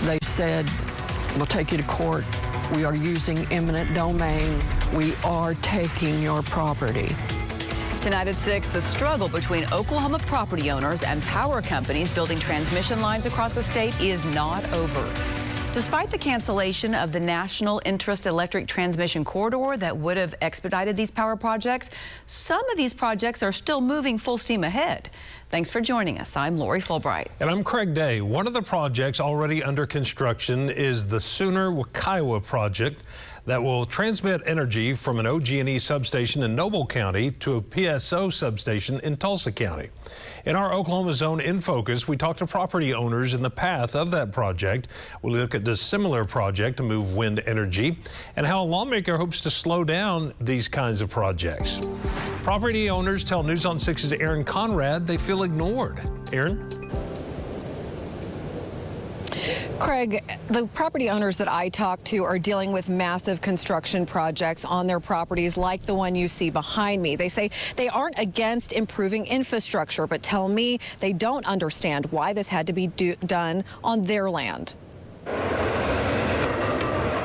They said, we'll take you to court. We are using eminent domain. We are taking your property. Tonight at 6, the struggle between Oklahoma property owners and power companies building transmission lines across the state is not over. Despite the cancellation of the National Interest Electric Transmission Corridor that would have expedited these power projects, some of these projects are still moving full steam ahead. Thanks for joining us. I'm Lori Fulbright. And I'm Craig Day. One of the projects already under construction is the Sooner-Wekiwa project that will transmit energy from an OG&E substation in Noble County to a PSO substation in Tulsa County. In our Oklahoma Zone in Focus, we talked to property owners in the path of that project. We'll look at this similar project to move wind energy and how a lawmaker hopes to slow down these kinds of projects. Property owners tell News on 6's Aaron Conrad they feel ignored. Aaron? Craig, the property owners that I talk to are dealing with massive construction projects on their properties like the one you see behind me. They say they aren't against improving infrastructure, but tell me they don't understand why this had to be done on their land.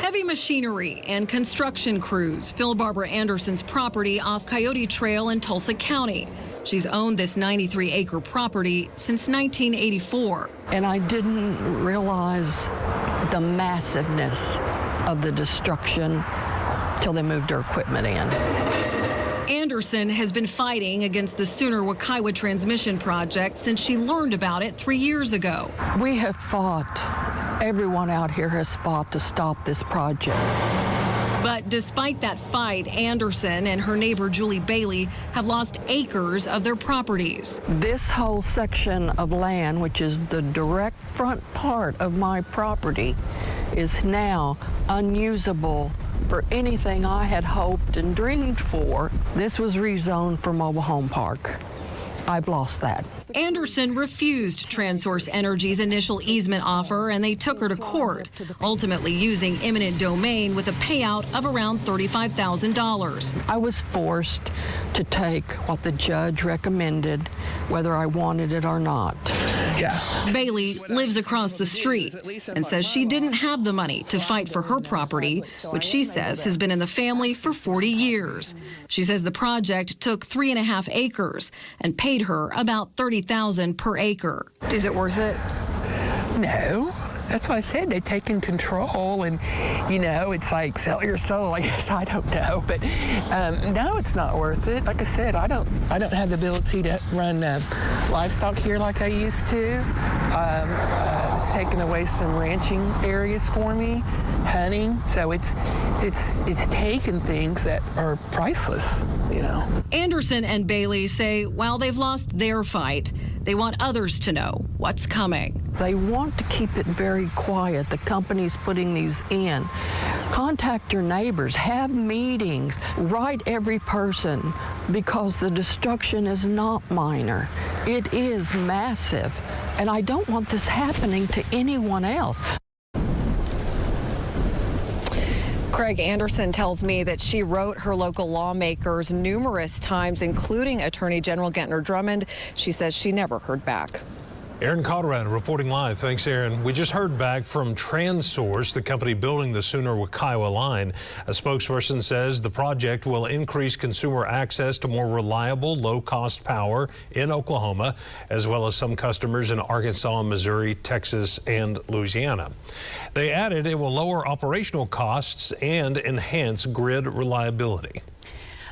Heavy machinery and construction crews fill Barbara Anderson's property off Coyote Trail in Tulsa County. She's owned this 93-acre property since 1984. And I didn't realize the massiveness of the destruction till they moved her equipment in. Anderson has been fighting against the Sooner-Wekiwa transmission project since she learned about it 3 years ago. We have fought, everyone out here has fought to stop this project. But despite that fight, Anderson and her neighbor Julie Bailey have lost acres of their properties. This whole section of land, which is the direct front part of my property, is now unusable for anything I had hoped and dreamed for. This was rezoned for mobile home park. I've lost that. Anderson refused TransSource Energy's initial easement offer, and they took her to court, ultimately using eminent domain with a payout of around $35,000. I was forced to take what the judge recommended, whether I wanted it or not. Yeah. Bailey lives across the street and says she didn't have the money to fight for her property, which she says has been in the family for 40 years. She says the project took 3.5 acres and paid her about $30,000 per acre. Is it worth it? No. That's why I said they've taken control, and, you know, it's like sell your soul. I guess I don't know, but no, it's not worth it. Like I said, I don't have the ability to run livestock here like I used to. It's taken away some ranching areas for me, hunting. So it's taken things that are priceless, you know. Anderson and Bailey say while they've lost their fight, they want others to know what's coming. They want to keep it very quiet, the companies putting these in. Contact your neighbors, have meetings, write every person, because the destruction is not minor. It is massive, and I don't want this happening to anyone else. Craig, Anderson tells me that she wrote her local lawmakers numerous times, including Attorney General Gentner Drummond. She says she never heard back. Aaron Conrad reporting live. Thanks, Aaron. We just heard back from TransSource, the company building the Sooner-Wekiwa line. A spokesperson says the project will increase consumer access to more reliable, low-cost power in Oklahoma, as well as some customers in Arkansas, Missouri, Texas, and Louisiana. They added it will lower operational costs and enhance grid reliability.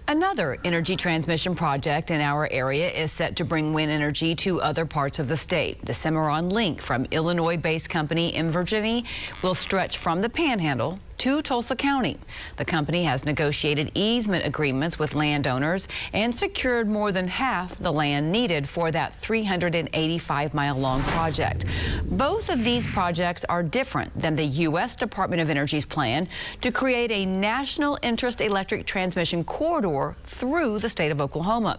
Another energy transmission project in our area is set to bring wind energy to other parts of the state. The Cimarron Link from Illinois-based company Eminent will stretch from the Panhandle to Tulsa County. The company has negotiated easement agreements with landowners and secured more than half the land needed for that 385-mile-long project. Both of these projects are different than the U.S. Department of Energy's plan to create a national interest electric transmission corridor through the state of Oklahoma.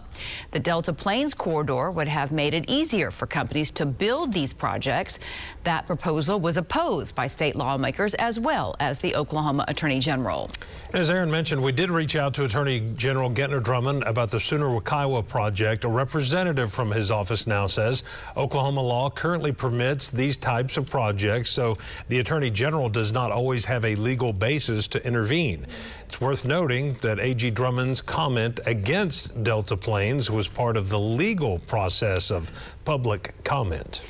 The Delta Plains corridor would have made it easier for companies to build these projects. That proposal was opposed by state lawmakers as well as the Oklahoma Attorney General. As Aaron mentioned, we did reach out to Attorney General Gentner Drummond about the Sooner-Wekiwa project. A representative from his office now says Oklahoma law currently permits these types of projects, so the Attorney General does not always have a legal basis to intervene. It's worth noting that AG Drummond's comment against Delta Planes was part of the legal process of public comment.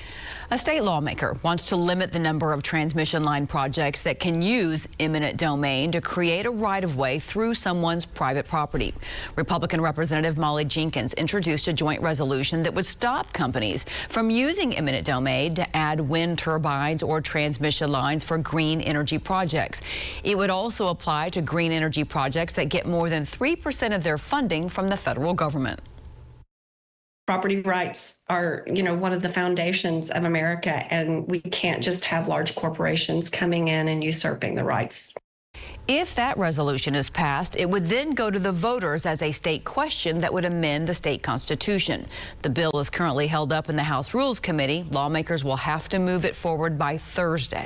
A state lawmaker wants to limit the number of transmission line projects that can use eminent domain to create a right-of-way through someone's private property. Republican Representative Molly Jenkins introduced a joint resolution that would stop companies from using eminent domain to add wind turbines or transmission lines for green energy projects. It would also apply to green energy projects that get more than 3% of their funding from the federal government. Property rights are, one of the foundations of America, and we can't just have large corporations coming in and usurping the rights. If that resolution is passed, it would then go to the voters as a state question that would amend the state constitution. The bill is currently held up in the House Rules Committee. Lawmakers will have to move it forward by Thursday.